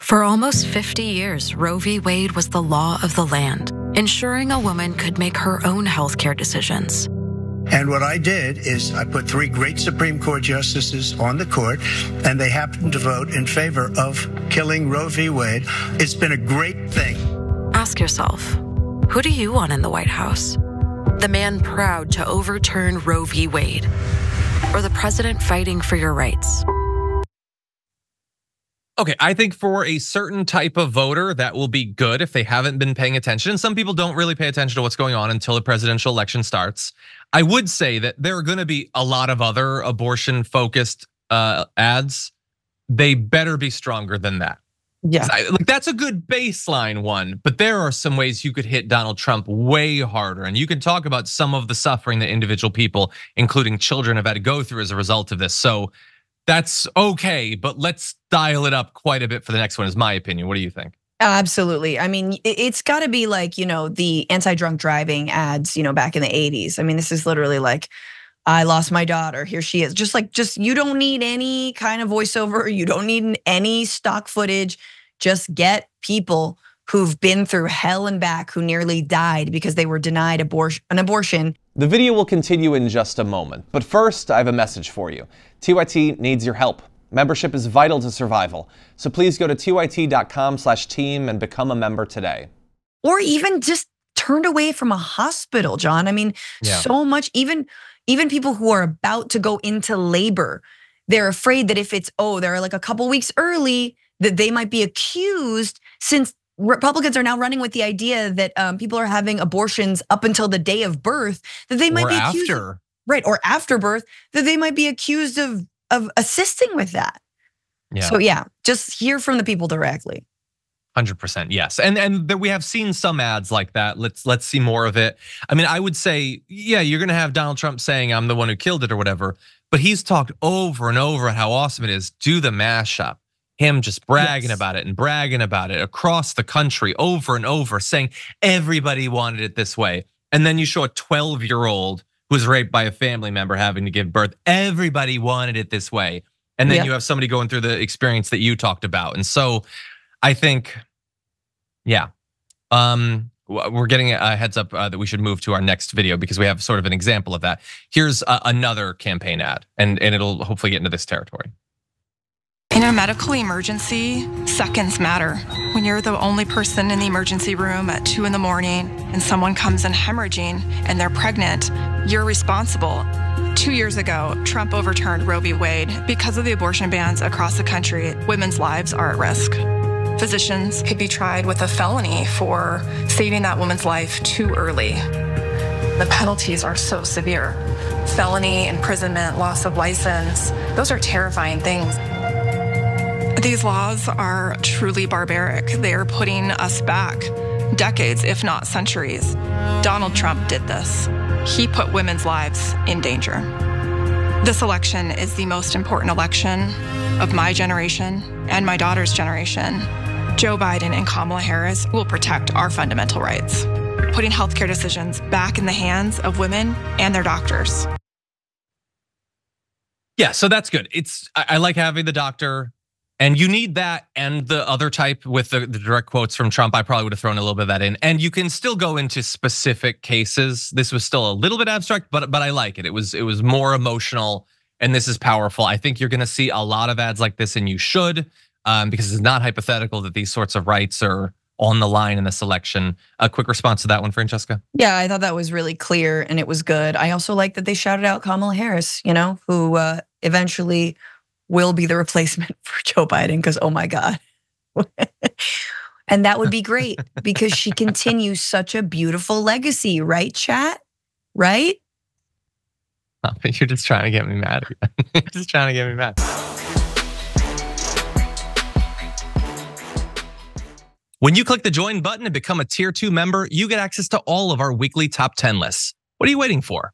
For almost 50 years, Roe v. Wade was the law of the land, ensuring a woman could make her own healthcare decisions. And what I did is I put 3 great Supreme Court justices on the court, and they happened to vote in favor of killing Roe v. Wade. It's been a great thing. Ask yourself, who do you want in the White House? The man proud to overturn Roe v. Wade, or the president fighting for your rights? Okay, I think for a certain type of voter, that will be good if they haven't been paying attention. And some people don't really pay attention to what's going on until the presidential election starts. I would say that there are going to be a lot of other abortion-focused ads. They better be stronger than that. Yeah, like that's a good baseline one, but there are some ways you could hit Donald Trump way harder. And you can talk about some of the suffering that individual people, including children, have had to go through as a result of this. So that's okay, but let's dial it up quite a bit for the next one, is my opinion. What do you think? Absolutely. I mean, it's got to be like, the anti-drunk driving ads, back in the 80s. I mean, this is literally like, I lost my daughter, here she is. Just you don't need any kind of voiceover. You don't need any stock footage. Just get people who've been through hell and back, who nearly died because they were denied an abortion. The video will continue in just a moment, but first I have a message for you. TYT needs your help. Membership is vital to survival, so please go to tyt.com/team and become a member today. Or even just turned away from a hospital, John. I mean, so much, even people who are about to go into labor, they're afraid that if they're like a couple weeks early, that they might be accused, since Republicans are now running with the idea that people are having abortions up until the day of birth, that they might be accused, or after birth, that they might be accused of assisting with that. Yeah. So yeah, just hear from the people directly. 100%, yes, and we have seen some ads like that. Let's see more of it. I mean, I would say, yeah, you're gonna have Donald Trump saying I'm the one who killed it or whatever, but he's talked over and over how awesome it is. Do the mashup. Him just bragging about it and bragging about it across the country over and over, saying everybody wanted it this way. And then you show a 12-year-old who was raped by a family member having to give birth. Everybody wanted it this way. And then you have somebody going through the experience that you talked about. And so I think, we're getting a heads up that we should move to our next video because we have sort of an example of that. Here's another campaign ad, and it'll hopefully get into this territory. In a medical emergency, seconds matter. When you're the only person in the emergency room at 2 in the morning and someone comes in hemorrhaging and they're pregnant, you're responsible. 2 years ago, Trump overturned Roe v. Wade. Because of the abortion bans across the country, women's lives are at risk. Physicians could be tried with a felony for saving that woman's life too early. The penalties are so severe. Felony, imprisonment, loss of license, those are terrifying things. These laws are truly barbaric. They are putting us back decades, if not centuries. Donald Trump did this. He put women's lives in danger. This election is the most important election of my generation and my daughter's generation. Joe Biden and Kamala Harris will protect our fundamental rights, putting healthcare decisions back in the hands of women and their doctors. Yeah, so that's good. I like having the doctor. And you need that and the other type with the direct quotes from Trump. I probably would have thrown a little bit of that in. And you can still go into specific cases. This was still a little bit abstract, but I like it. It was more emotional, and this is powerful. I think you're gonna see a lot of ads like this, and you should, because it's not hypothetical that these sorts of rights are on the line in this election. A quick response to that one, Francesca? Yeah, I thought that was really clear and it was good. I also like that they shouted out Kamala Harris, who eventually will be the replacement for Joe Biden, because oh my God. And that would be great because she continues such a beautiful legacy, right, chat? Right? Oh, but you're just trying to get me mad again. You're just trying to get me mad. When you click the join button and become a tier 2 member, you get access to all of our weekly top 10 lists. What are you waiting for?